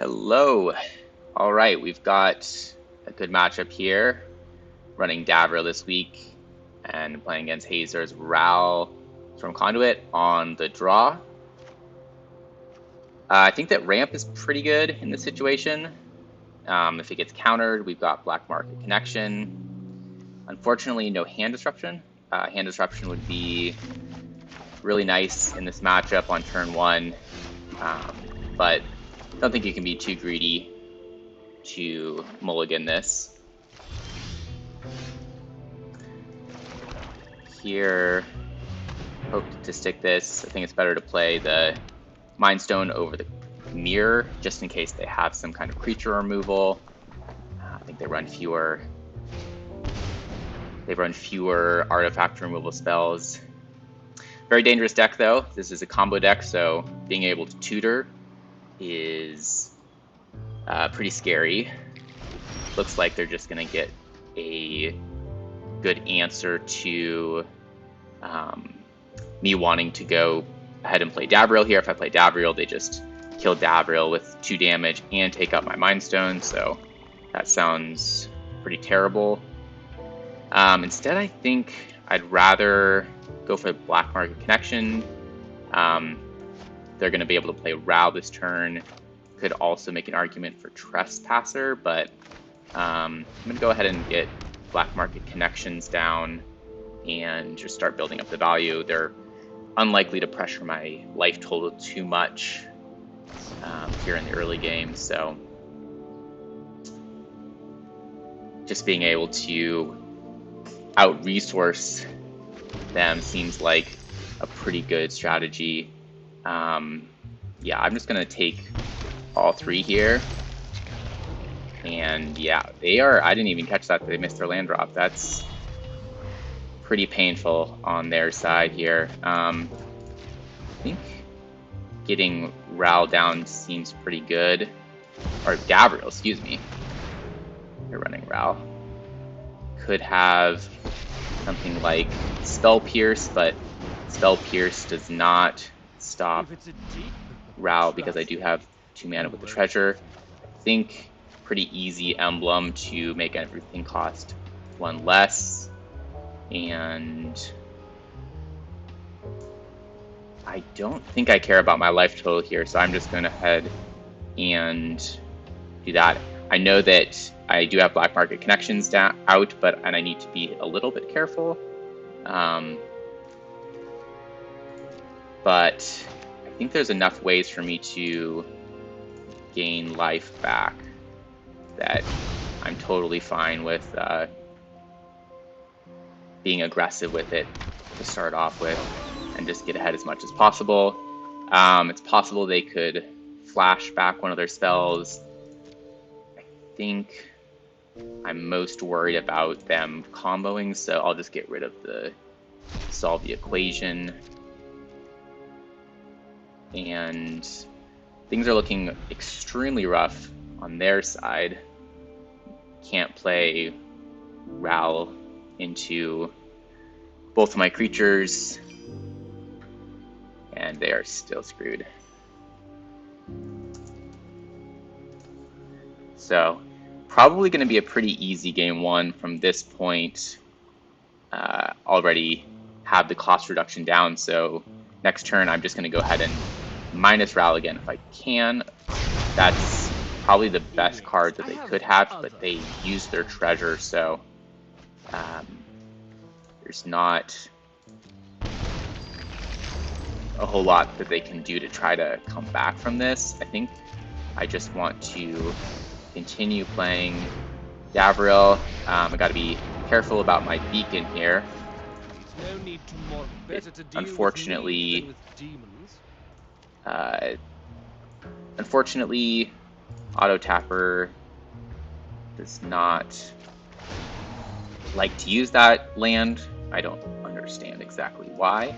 Hello. All right, we've got a good matchup here. Running Davriel this week and playing against HAzor's Brawl from Conduit on the draw. I think that ramp is pretty good in this situation. If it gets countered, we've got Black Market Connection. Unfortunately, no hand disruption. Hand disruption would be really nice in this matchup on turn one, but I don't think you can be too greedy to mulligan this. Here, hope to stick this. I think it's better to play the Mind Stone over the mirror, just in case they have some kind of creature removal. I think they run fewer artifact removal spells. Very dangerous deck though. This is a combo deck, so being able to tutor is pretty scary. Looks like they're just gonna get a good answer to me wanting to go ahead and play Davriel here. If I play Davriel, they just kill Davriel with 2 damage and take out my Mind Stone, so that sounds pretty terrible. Instead, I think I'd rather go for the Black Market Connection. They're going to be able to play Rao this turn. Could also make an argument for Trespasser, but I'm going to go ahead and get Black Market Connections down and just start building up the value. They're unlikely to pressure my life total too much here in the early game, so just being able to out-resource them seems like a pretty good strategy. Yeah, I'm just gonna take all 3 here, and yeah, they are. I didn't even catch that they missed their land drop. That's pretty painful on their side here. I think getting Ral down seems pretty good, or Davriel, excuse me. They're running Ral. Could have something like Spell Pierce, but Spell Pierce does not stop Ral because I do have 2 mana with the treasure. I think pretty easy emblem to make everything cost 1 less, and I don't think I care about my life total here, so I'm just going to head and do that. I know that I do have Black Market Connections out, and I need to be a little bit careful. But I think there's enough ways for me to gain life back that I'm totally fine with being aggressive with it to start off with and just get ahead as much as possible. It's possible they could flash back one of their spells. I think I'm most worried about them comboing, so I'll just get rid of the solve the equation. And things are looking extremely rough on their side. Can't play Ral into both of my creatures, and they are still screwed. So probably going to be a pretty easy game 1 from this point. Already have the cost reduction down, so next turn I'm just going to go ahead and minus Ral again if I can. That's probably the best card that they could have, but they used their treasure, so there's not a whole lot that they can do to try to come back from this. I think I just want to continue playing Davriel. I got to be careful about my beacon here. Unfortunately, Auto Tapper does not like to use that land. I don't understand exactly why.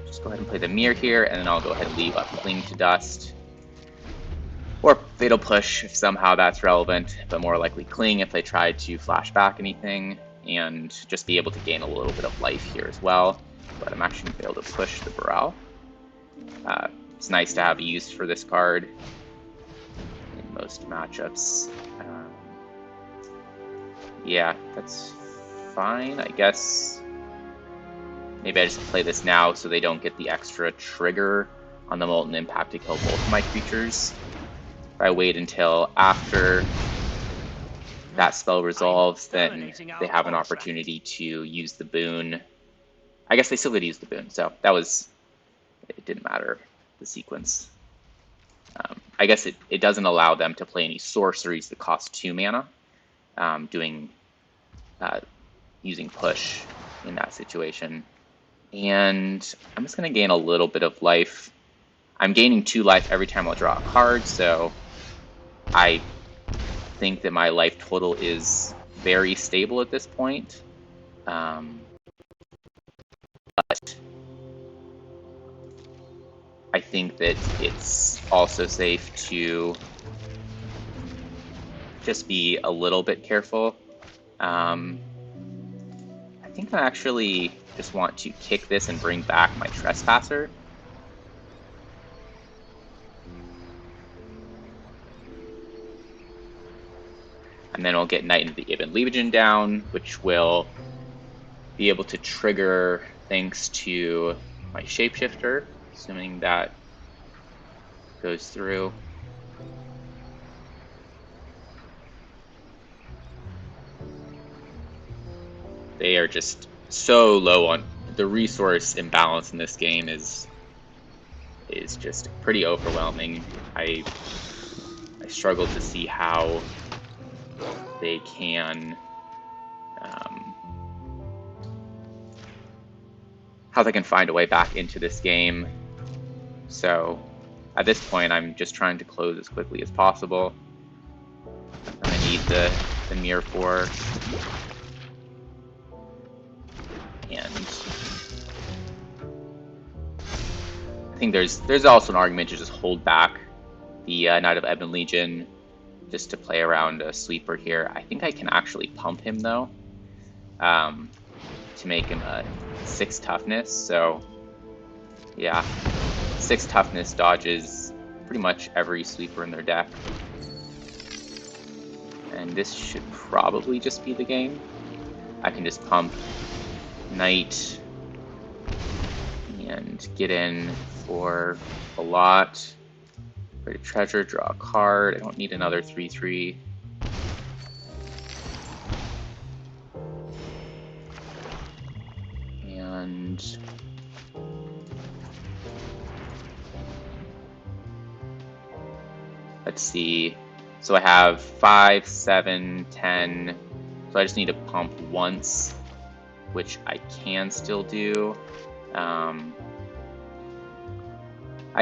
Just go ahead and play the mirror here, and then I'll go ahead and leave up Cling to Dust. Or Fatal Push if somehow that's relevant, but more likely Cling if they try to flash back anything, and just be able to gain a little bit of life here as well. But I'm actually going to be able to push the Brawl. It's nice to have use for this card. most matchups. Yeah, that's fine. I guess maybe I just play this now so they don't get the extra trigger on the Molten Impact to kill both of my creatures. If I wait until after that spell resolves, then they have an opportunity to use the boon. I guess they still did use the boon, so that was, it didn't matter, the sequence. I guess it doesn't allow them to play any sorceries that cost 2 mana, using push in that situation. And I'm just going to gain a little bit of life. I'm gaining 2 life every time I'll draw a card, so I think that my life total is very stable at this point. But I think that it's also safe to just be a little bit careful. I think I actually just want to kick this and bring back my Trespasser. And then we'll get Knight of the Ibn Legion down, which will be able to trigger thanks to my Shapeshifter, assuming that goes through. They are just so low on the resource imbalance in this game is just pretty overwhelming. I struggle to see how they can find a way back into this game. So at this point, I'm just trying to close as quickly as possible. I'm gonna need the Mirror 4. And I think there's also an argument to just hold back the Knight of Ebon Legion just to play around a sweeper here. I think I can actually pump him though, to make him a 6 toughness. So yeah, 6 toughness dodges pretty much every sweeper in their deck. And this should probably just be the game. I can just pump Knight and get in for a lot. Create a treasure, draw a card. I don't need another 3/3. And let's see. So I have 5, 7, 10. So I just need to pump once, which I can still do. I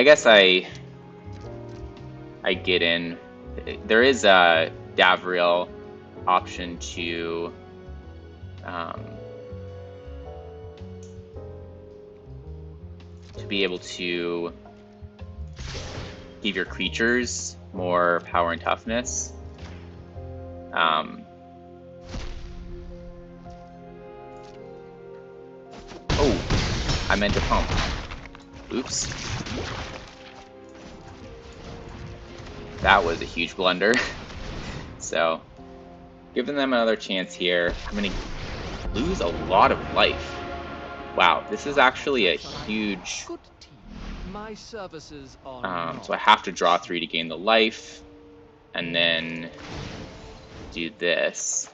guess I get in. There is a Davriel option to be able to give your creatures more power and toughness. Oh, I meant to pump. Oops. That was a huge blunder. So, giving them another chance here. I'm going to lose a lot of life. Wow, this is actually a huge... My services are so I have to draw 3 to gain the life, and then do this.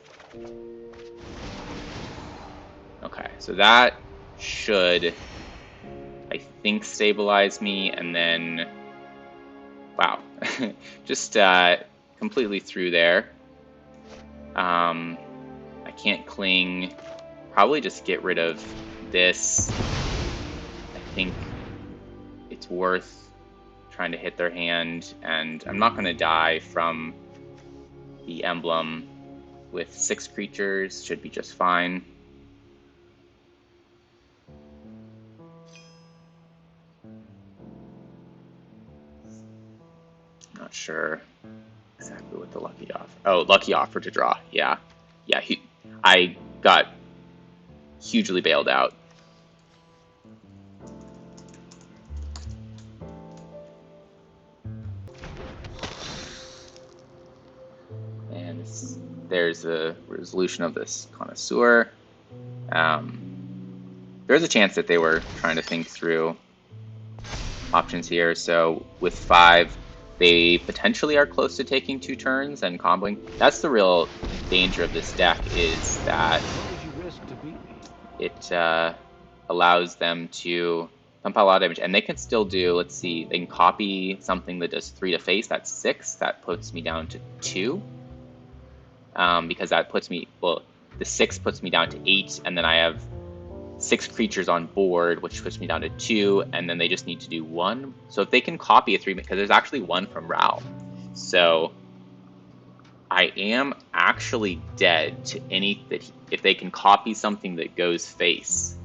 Okay, so that should, I think, stabilize me, and then... Wow, just completely through there. I can't cling. Probably just get rid of this. I think it's worth trying to hit their hand, and I'm not going to die from the emblem with 6 creatures. Should be just fine. Not sure exactly what the lucky offer. Oh, lucky offer to draw. Yeah, I got hugely bailed out. there's a resolution of this connoisseur. There's a chance that they were trying to think through options here. So with 5, they potentially are close to taking 2 turns and comboing. That's the real danger of this deck, is that it allows them to pump out a lot of damage, and they can still do, let's see, they can copy something that does 3 to face, that's 6, that puts me down to 2, because that puts me, well, the 6 puts me down to 8, and then I have 6 creatures on board, which puts me down to 2, and then they just need to do 1. So if they can copy a 3, because there's actually 1 from Raoul, so I am actually dead to any that if they can copy something that goes face,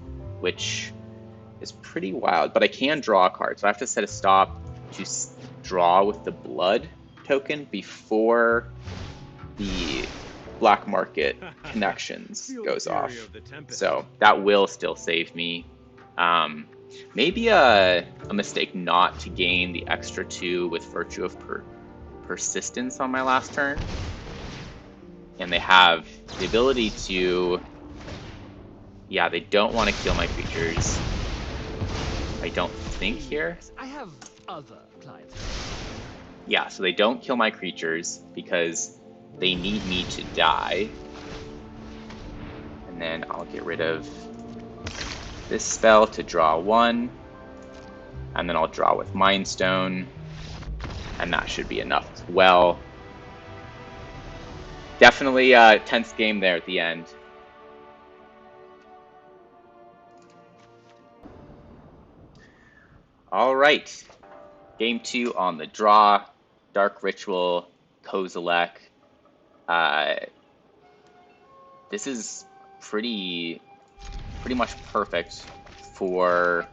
which is pretty wild. But I can draw a card, so I have to set a stop to draw with the blood token before the black market connections goes off. So that will still save me. Maybe a mistake not to gain the extra 2 with Virtue of Persistence on my last turn. And they have the ability to, yeah, they don't want to kill my creatures, I don't think, here. I have other clients. Yeah, so they don't kill my creatures because they need me to die. And then I'll get rid of this spell to draw 1. And then I'll draw with Mind Stone. And that should be enough as well. Definitely a tense game there at the end. All right, game 2 on the draw. Dark Ritual, Kozilek. This is pretty much perfect for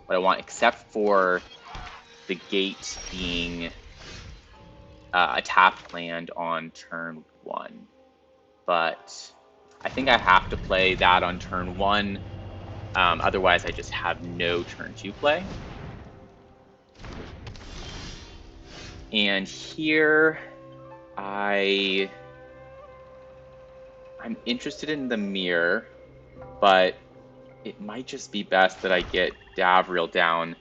what I want, except for the gate being a tapped land on turn 1. But I think I have to play that on turn 1. Otherwise, I just have no turn 2 play. And here, I'm interested in the mirror, but it might just be best that I get Davriel down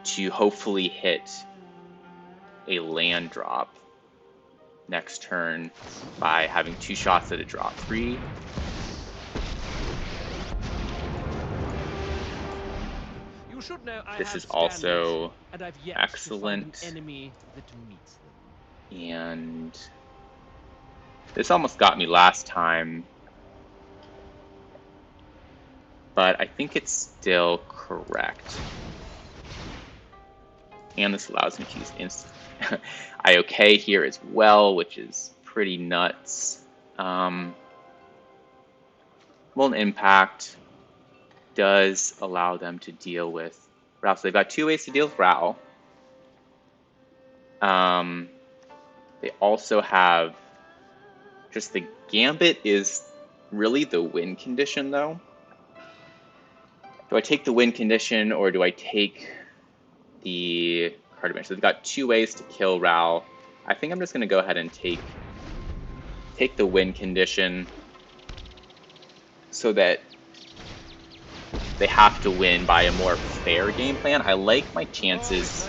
to hopefully hit a land drop next turn by having 2 shots at a draw 3. You should know This is also and I've yet excellent. To find an enemy that meets them. And this almost got me last time, but I think it's still correct. And this allows me to use instant IOK here as well, which is pretty nuts. Molten Impact does allow them to deal with Raoul. So they've got 2 ways to deal with Raoul. They also have just the Gambit is really the win condition, though. Do I take the win condition, or do I take the card advantage? So they've got 2 ways to kill Raoul. I think I'm just going to go ahead and take the win condition so that they have to win by a more fair game plan. I like my chances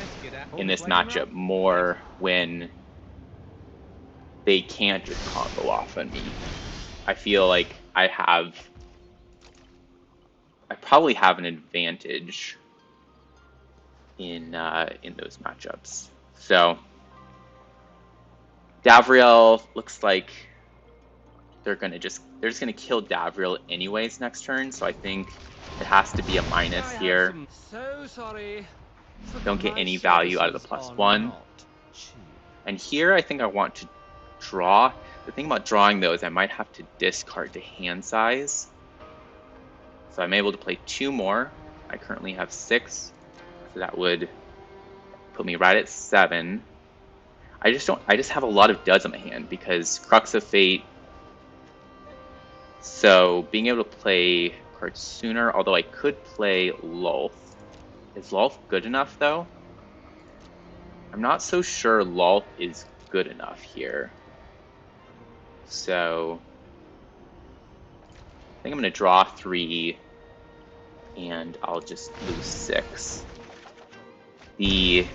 in this matchup more when they can't just combo off on me. I feel like I probably have an advantage in those matchups. So Davriel looks like they're just gonna kill Davriel anyways next turn, so I think it has to be a minus here. So sorry. Don't get any value out of the +1. And here I think I want to draw. The thing about drawing though is I might have to discard to hand size. So I'm able to play 2 more. I currently have 6, so that would put me right at 7. I just have a lot of duds on my hand because Crux of Fate. So being able to play cards sooner, although I could play Lulth. Is Lulth good enough though? I'm not so sure Lulth is good enough here. So I think I'm going to draw 3, and I'll just lose 6. The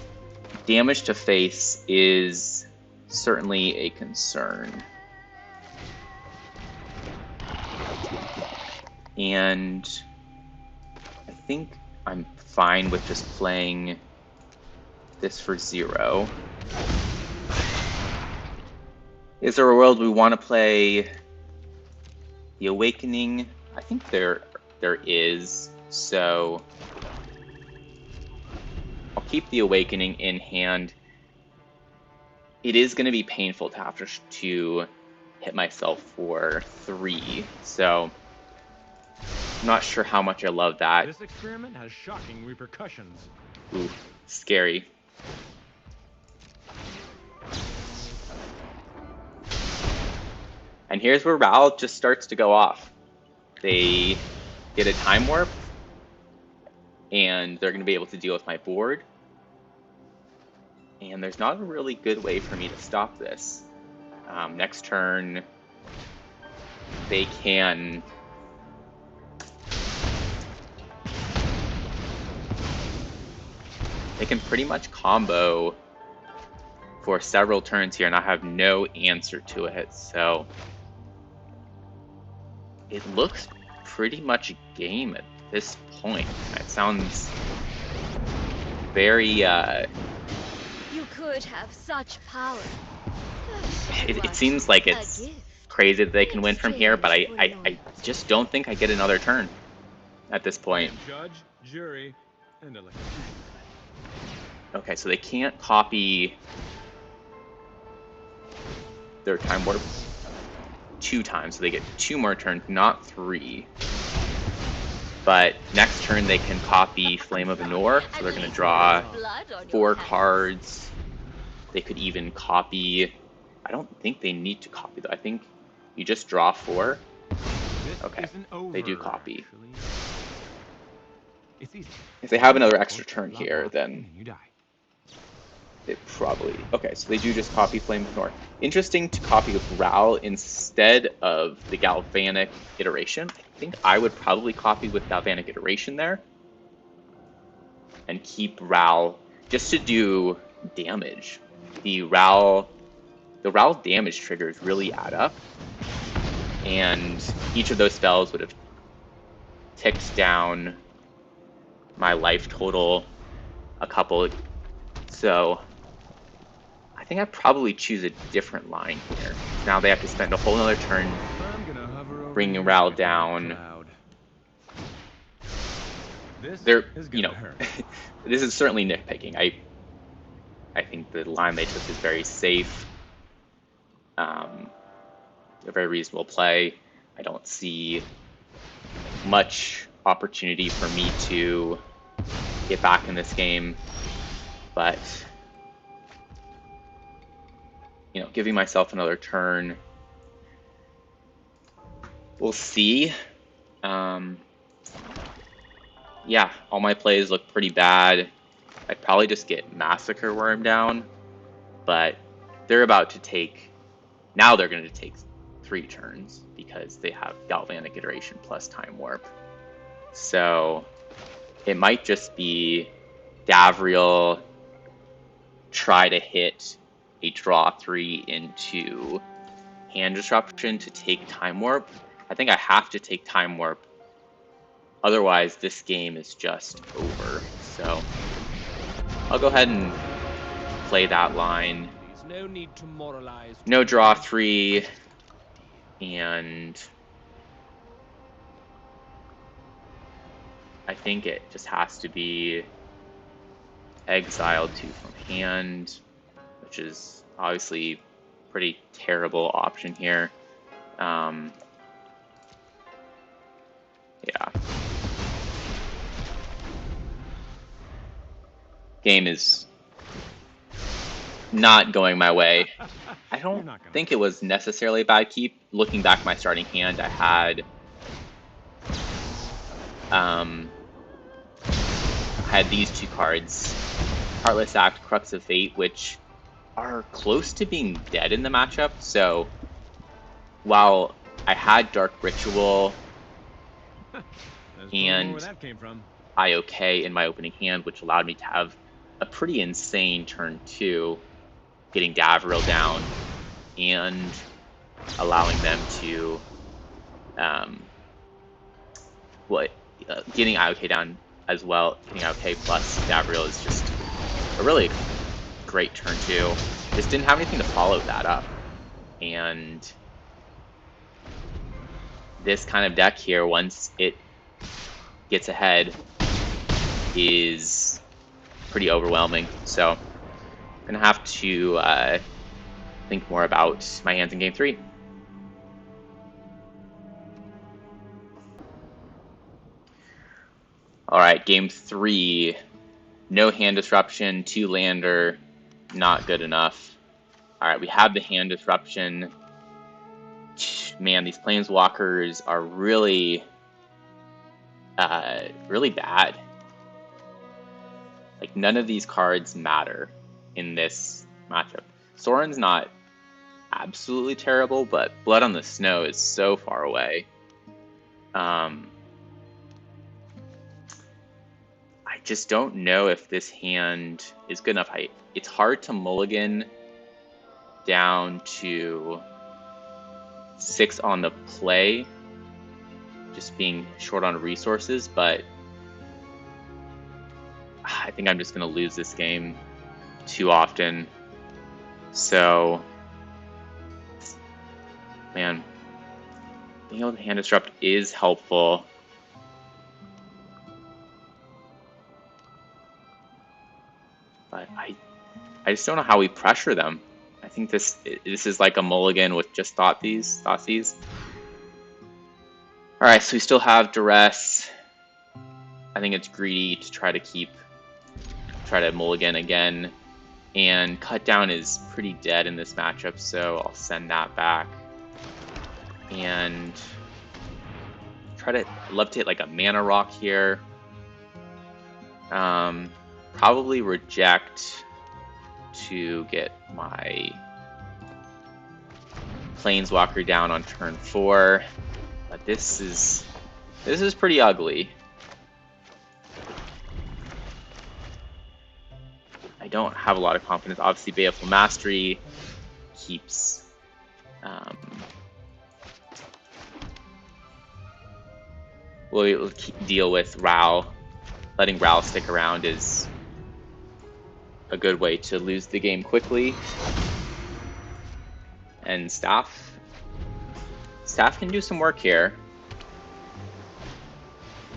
damage to face is certainly a concern. And I think I'm fine with just playing this for 0. Is there a world we want to play the Awakening? I think there is, so I'll keep the Awakening in hand. It is going to be painful to have to hit myself for 3, so I'm not sure how much I love that. This experiment has shocking repercussions. Ooh, scary. And here's where Brawl just starts to go off. They get a time warp, and they're going to be able to deal with my board. And there's not a really good way for me to stop this. Next turn, they can pretty much combo for several turns here, and I have no answer to it. So it looks pretty much a game at this point. It sounds very You could have such power. it seems like it's crazy that they can win from here, but I just don't think I get another turn at this point. Judge, jury, and elected. Okay, so they can't copy their time warp 2 times, so they get 2 more turns, not 3. But next turn they can copy Flame of Anor, so they're going to draw 4 cards. They could even copy... I don't think they need to copy, though. I think you just draw 4. Okay, they do copy. If they have another extra turn here, then they probably... Okay, so they do just copy Flame of Anor. Interesting to copy with Brawl instead of the Galvanic Iteration. I think I would probably copy with Galvanic Iteration there and keep Brawl just to do damage. The Brawl damage triggers really add up, and each of those spells would have ticked down my life total a couple. So I think I'd probably choose a different line here. Now they have to spend a whole nother turn bringing Brawl down. They're, you know, this is certainly nitpicking. I think the line they took is very safe. A very reasonable play. I don't see much opportunity for me to get back in this game, but you know, giving myself another turn. We'll see. Yeah, all my plays look pretty bad. I'd probably just get Massacre Worm down, but they're about to take... Now they're going to take 3 turns because they have Galvanic Iteration plus Time Warp. So it might just be Davriel try to hit a draw 3 into hand disruption to take Time Warp. I think I have to take Time Warp. Otherwise, this game is just over. So I'll go ahead and play that line. No need to moralize. No draw 3, and I think it just has to be exile 2 from hand, which is obviously a pretty terrible option here. Yeah. Game is not going my way. I don't think it was necessarily a bad keep. Looking back at my starting hand, I had these 2 cards, Heartless Act, Crux of Fate, which are close to being dead in the matchup, so while I had Dark Ritual There's and more where that came from. IOK in my opening hand, which allowed me to have a pretty insane turn 2, getting Davriel down and allowing them to getting IOK down as well. Getting IOK plus Davriel is just a really great turn 2. Just didn't have anything to follow that up. And this kind of deck here, once it gets ahead, is pretty overwhelming. So I'm gonna have to think more about my hands in game 3. All right, game 3. No hand disruption, 2 lander, not good enough. All right, we have the hand disruption. Man, these planeswalkers are really, really bad. Like, none of these cards matter in this matchup. Sorin's not absolutely terrible, but Blood on the Snow is so far away. I just don't know if this hand is good enough. It's hard to mulligan down to 6 on the play, just being short on resources, but I think I'm just going to lose this game too often. So, man, being able to hand disrupt is helpful. But I just don't know how we pressure them. I think this is like a mulligan with just Thoughtseize. All right, so we still have Duress. I think it's greedy to try to mulligan again. And Cut Down is pretty dead in this matchup, so I'll send that back. And I'd love to hit like a Mana Rock here. Probably reject to get my Planeswalker down on turn 4. But this is pretty ugly. I don't have a lot of confidence. Obviously, Baleful Mastery keeps we'll deal with Ral. Letting Ral stick around is a good way to lose the game quickly. And Staff can do some work here.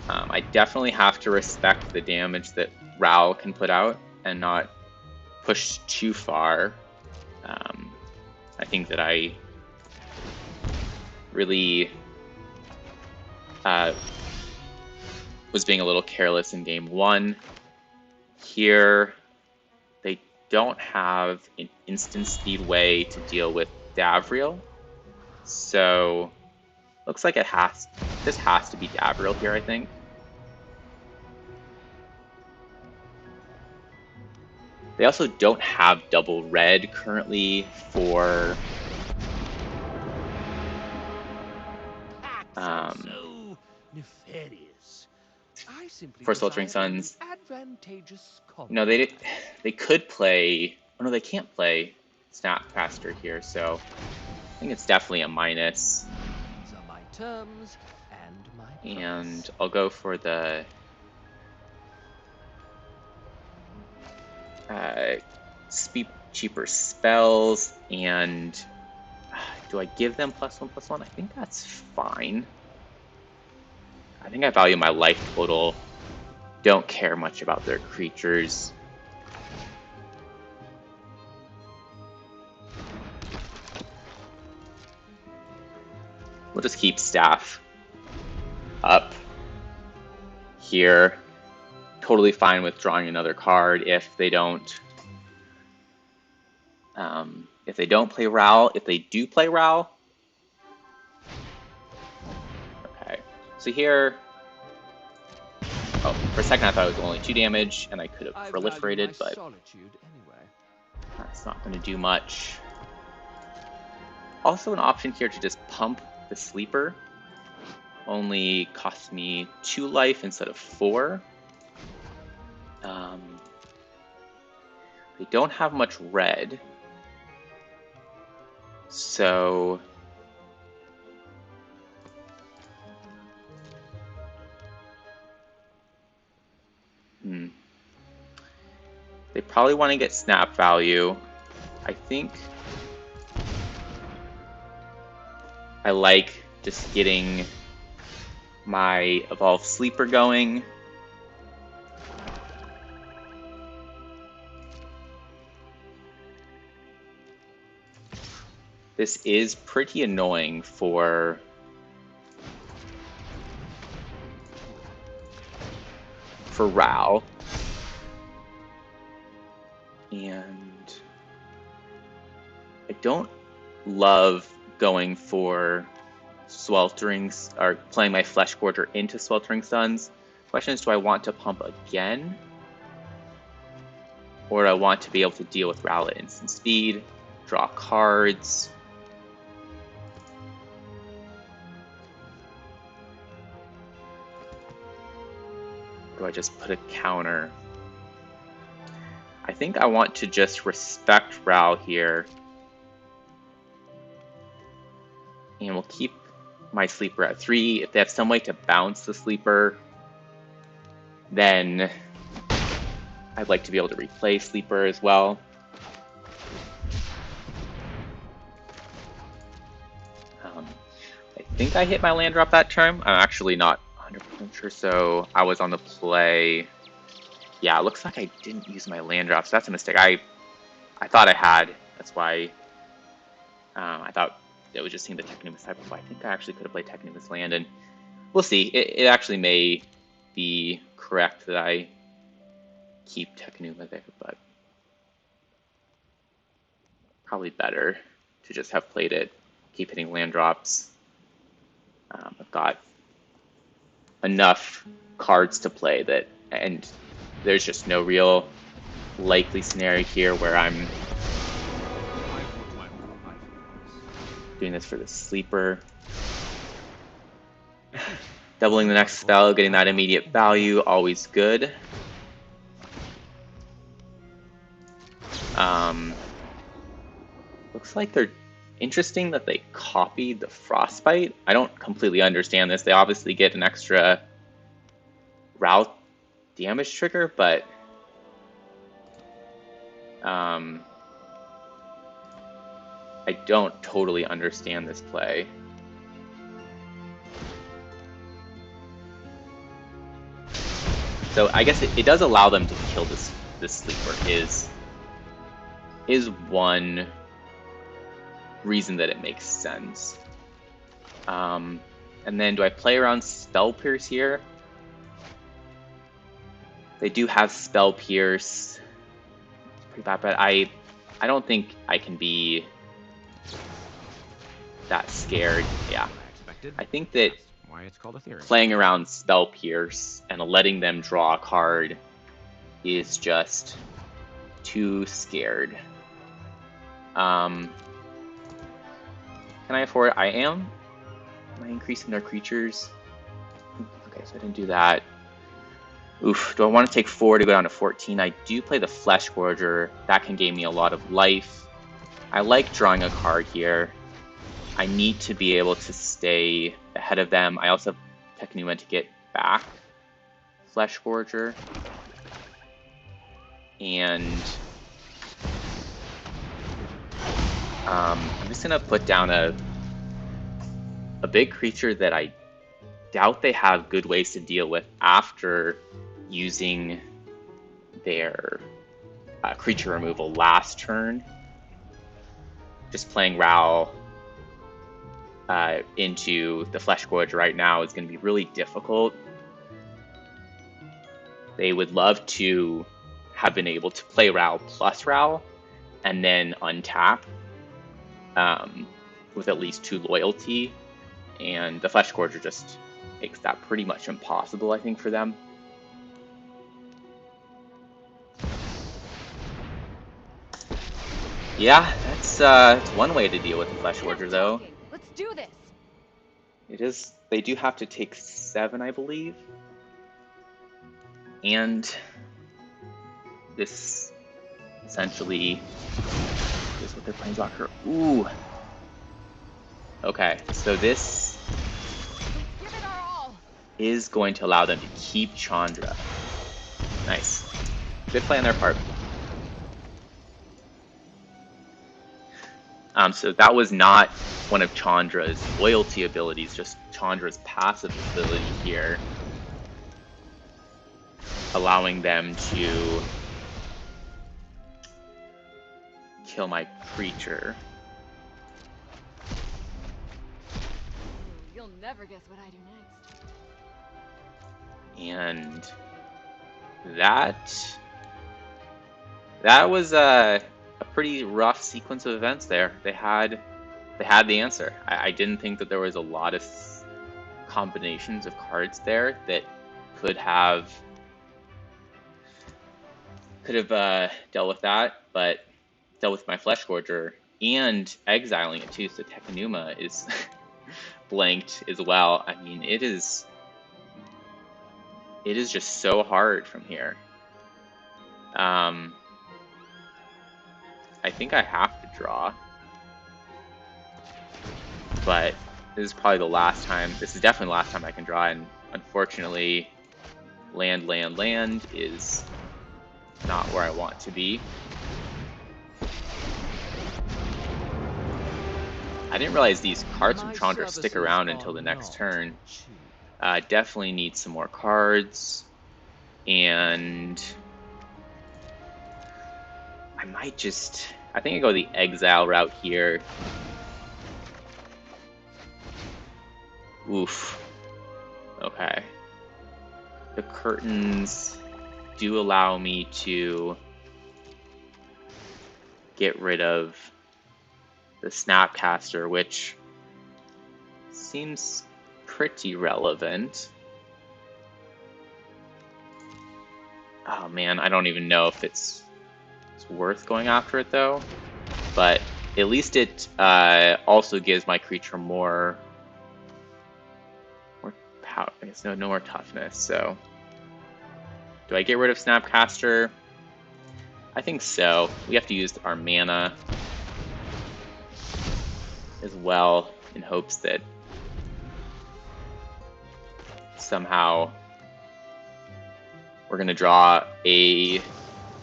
I definitely have to respect the damage that Ral can put out and not push too far. I think that I really was being a little careless in game 1. Here, they don't have an instant speed way to deal with Davriel, so looks like this has to be Davriel here, I think. They also don't have double red currently for So nefarious. I simply for Sweltering desire Suns. an advantageous No, they could play. Oh no, they can't play Snapcaster here, so I think it's definitely a minus. These are my terms and my price. And I'll go for the cheaper spells. And do I give them +1/+1? I think that's fine. I think I value my life total. Don't care much about their creatures. We'll just keep Staff up here. Totally fine with drawing another card if they don't play Ral. If they do play Ral, okay. So here, oh, for a second I thought it was only 2 damage, and I could have proliferated, but solitude anyway. that's not going to do much. also an option here to just pump the sleeper. Only costs me 2 life instead of 4. They don't have much red. So they probably want to get snap value. I think I like just getting my evolved sleeper going. This is pretty annoying for Rao. And I don't love going for sweltering or playing my Flesh Gorger into Sweltering Suns. Question is, do I want to pump again? Or do I want to be able to deal with Rao at instant speed, draw cards? Do I just put a counter? I think I want to just respect Rao here. And we'll keep my sleeper at 3. If they have some way to bounce the sleeper, then I'd like to be able to replay sleeper as well. I think I hit my land drop that turn. I'm actually not 100% sure, so I was on the play. Yeah, it looks like I didn't use my land drop, so that's a mistake. I thought I had. That's why I thought it was just seeing the Technumus type. I think I actually could have played Technumus land, and we'll see. It actually may be correct that I keep Technuma there, but probably better to just have played it, keep hitting land drops. I've got enough cards to play that, and there's just no real likely scenario here where I'm doing this for the sleeper. Doubling the next spell, getting that immediate value, always good. Looks like they're interesting that they copied the Frostbite. I don't completely understand this. They obviously get an extra route damage trigger, but I don't totally understand this play. So I guess it does allow them to kill this sleeper is one reason that it makes sense. And then do I play around Spell Pierce here? They do have Spell Pierce. It's pretty bad, but I don't think I can be that scared. Yeah. I think that Why it's called a theory. Playing around Spell Pierce and letting them draw a card is just too scared. Can I afford it? I am. Am I increasing their creatures? Okay, so I didn't do that. Oof, do I want to take 4 to go down to 14? I do play the Flesh Gorger. That can gain me a lot of life. I like drawing a card here. I need to be able to stay ahead of them. I also have Technuma to get back Flesh Gorger. And I'm just going to put down a big creature that I doubt they have good ways to deal with after using their creature removal last turn. Just playing Rao into the Flesh Gorge right now is going to be really difficult. They would love to have been able to play Rao plus Rao and then untap with at least 2 loyalty, and the Flesh Gorger just makes that pretty much impossible, I think, for them. Yeah, that's it's one way to deal with the Flesh Order, though. Let's do this. It is. They do have to take 7, I believe. And this essentially is what their Planeswalker. Ooh. Okay, so this Give it our all. is going to allow them to keep Chandra. Nice. Good play on their part. So that was not one of Chandra's loyalty abilities, just Chandra's passive ability here, allowing them to kill my creature. You'll never guess what I do next. And that was a pretty rough sequence of events there. They had the answer. I didn't think that there was a lot of combinations of cards there that could have dealt with that, but dealt with my Flesh Gorger and exiling it too. So Tekanuma is blanked as well. I mean, it is just so hard from here. I think I have to draw, but this is probably the last time. This is definitely the last time I can draw, and unfortunately, land is not where I want to be. I didn't realize these cards from Chandra stick around until the next turn. Definitely need some more cards, and I might just, I think I go the exile route here. Oof. Okay. The curtains do allow me to get rid of the Snapcaster, which seems pretty relevant. Oh man, I don't even know if it's worth going after it though, but at least it also gives my creature more power. I guess no more toughness. So do I get rid of Snapcaster? I think so. We have to use our mana as well in hopes that somehow we're going to draw a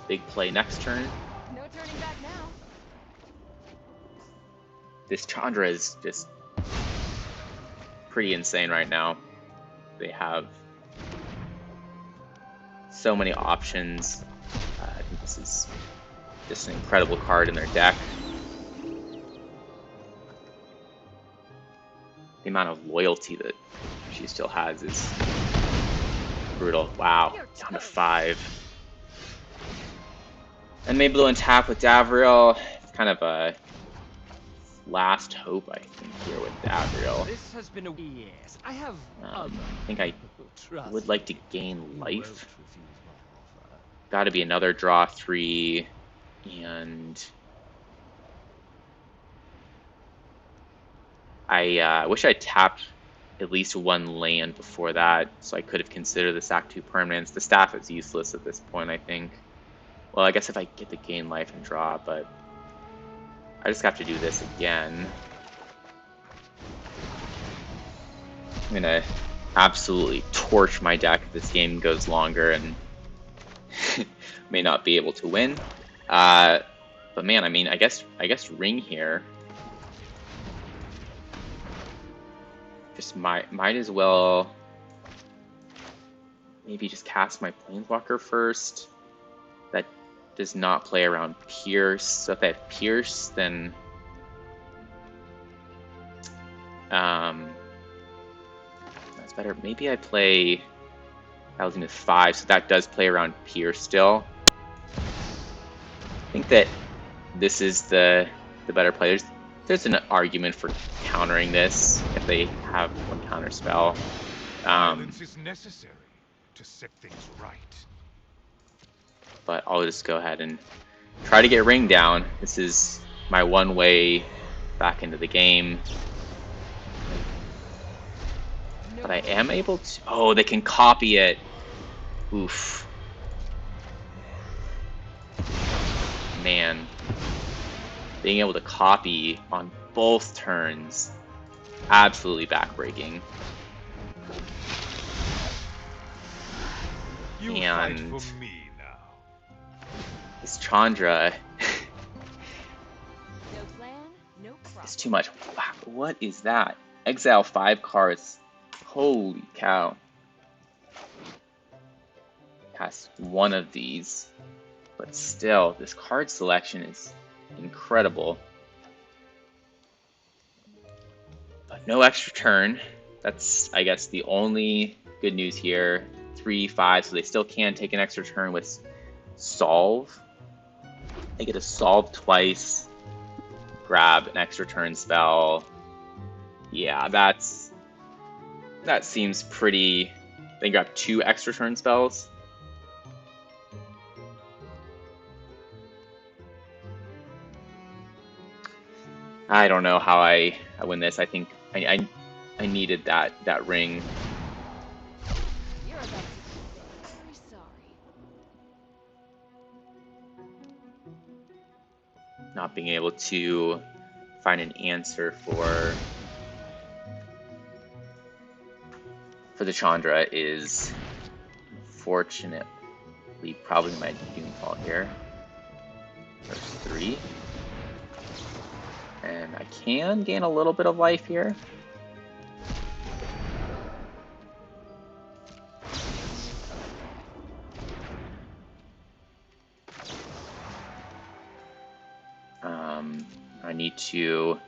big play next turn. No turning back now. This Chandra is just pretty insane right now. They have so many options. I think this is just an incredible card in their deck. The amount of loyalty that she still has is brutal. Wow, down to 5. And maybe they'll untap with Davriel. It's kind of a last hope, I think, here with Davriel. This has been a yes. I have I think I would like to gain life. Got to be another draw 3, and I wish I tapped at least 1 land before that, so I could have considered the sack 2 permanents. The staff is useless at this point, I think. Well, I guess if I get to gain life and draw, but I just have to do this again. I'm gonna absolutely torch my deck if this game goes longer and may not be able to win. But man, I mean, I guess ring here. Just might as well maybe just cast my Planeswalker first. That does not play around Pierce. So if I have Pierce, then that's better. Maybe I play Alzheimer's 5, so that does play around Pierce still. I think that this is the better play. There's an argument for countering this if they have 1 counter spell. Violence is necessary to set things right. But I'll just go ahead and try to get ring down. This is my one way back into the game. But I am able to... Oh, they can copy it. Oof. Man. Being able to copy on both turns, absolutely backbreaking. You And fight for me now. this Chandra No plan, no problem. is too much. Wow, what is that? Exile 5 cards. Holy cow. Cast one of these. But still, this card selection is incredible. But no extra turn. That's, I guess, the only good news here. 3, 5, so they still can take an extra turn with Solve. They get to Solve twice, grab an extra turn spell. Yeah, that seems pretty... They grab 2 extra turn spells. I don't know how I win this. I think I needed that ring. You're about to be very sorry. Not being able to find an answer for the Chandra is unfortunately probably my downfall here. There's 3. And I can gain a little bit of life here. I need to...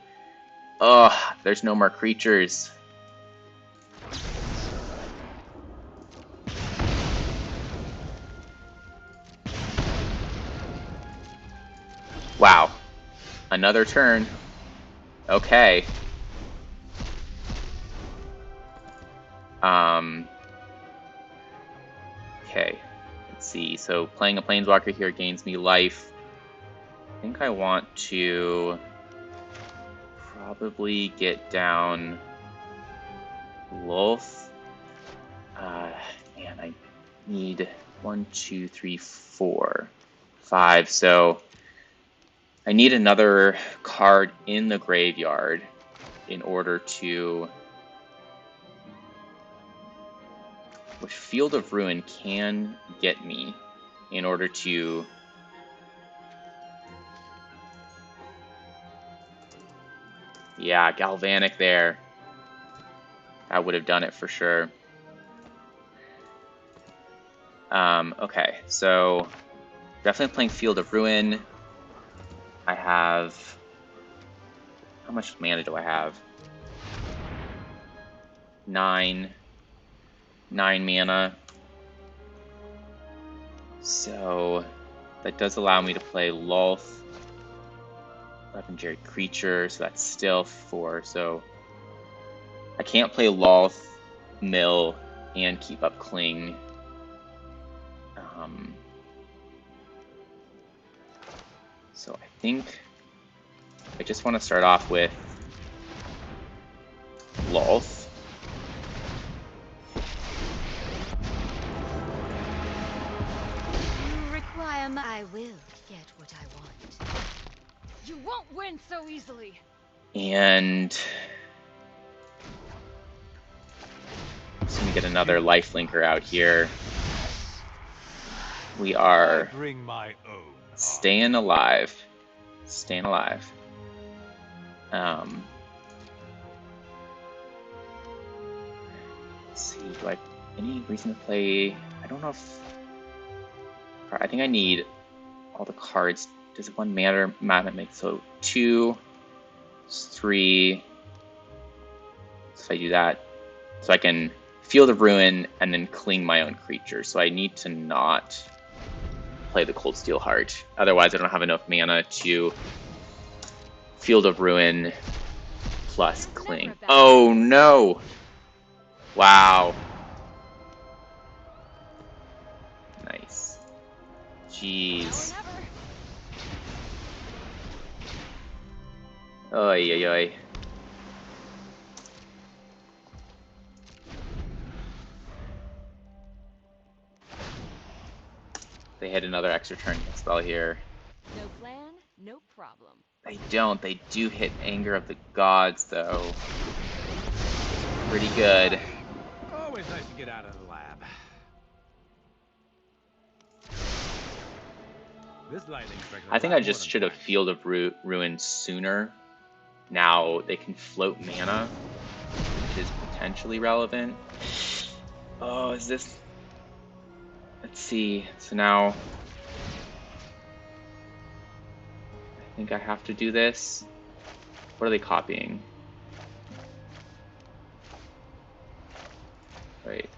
Ugh, there's no more creatures. Wow. Another turn. Okay. Okay. Let's see. So playing a Planeswalker here gains me life. I think I want to probably get down Lolth. Man, I need 1, 2, 3, 4, 5. So I need another card in the graveyard in order to... Which Field of Ruin can get me in order to... Yeah, Galvanic there. That would have done it for sure. Okay, so definitely playing Field of Ruin. I have... How much mana do I have? 9 mana. So that does allow me to play Lolth, Legendary Creature, so that's still 4. So I can't play Lolth, Mill, and keep up Cling. So I think I just want to start off with Lolth. You require I will get what I want. You won't win so easily. And just gonna get another lifelinker out here. We are Bring my own. staying alive. Staying alive. Let's see, do I have any reason to play? I don't know if... I think I need all the cards. Does it 1 matter? Make so 2, 3. So if I do that, so I can Field of Ruin and then Cling my own creature. So I need to not play the Cold Steel Heart. Otherwise, I don't have enough mana to Field of Ruin plus Cling. Oh no! Wow. Nice. Jeez. Oy, oy, oy. They hit another extra turn spell here. No plan, no problem. They don't. They do hit Anger of the Gods, though. Pretty good. Always nice to get out of the lab. This lightning strikes a I think lot I more just than should have flash. Field of Ruin sooner. Now they can float mana, which is potentially relevant. Oh, is this... Let's see. So now... I think I have to do this. What are they copying? Wait.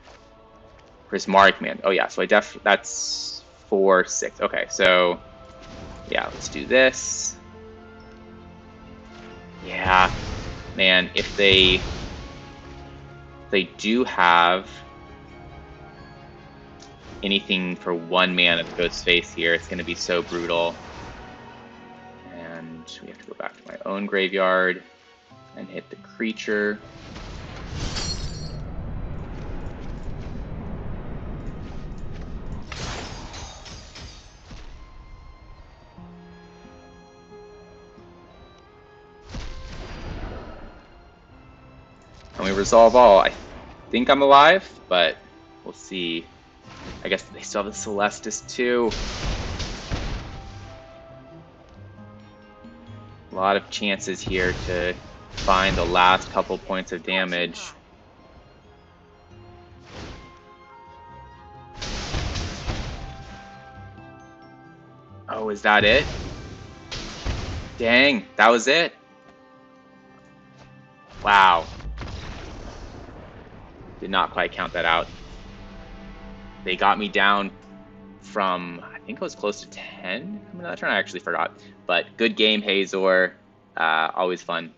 Prismaric Man. Oh yeah, so that's 4, 6. Okay, so yeah, let's do this. Yeah, man, if they do have anything for 1 mana to go space here, it's gonna be so brutal. And we have to go back to my own graveyard and hit the creature. And we resolve all. I think I'm alive, but we'll see. I guess they still have the Celestis too. A lot of chances here to find the last couple points of damage. Oh, is that it? Dang, that was it? Wow. Did not quite count that out. They got me down from, I think it was close to 10. I'm not trying, I actually forgot. But good game, HAzor. Always fun.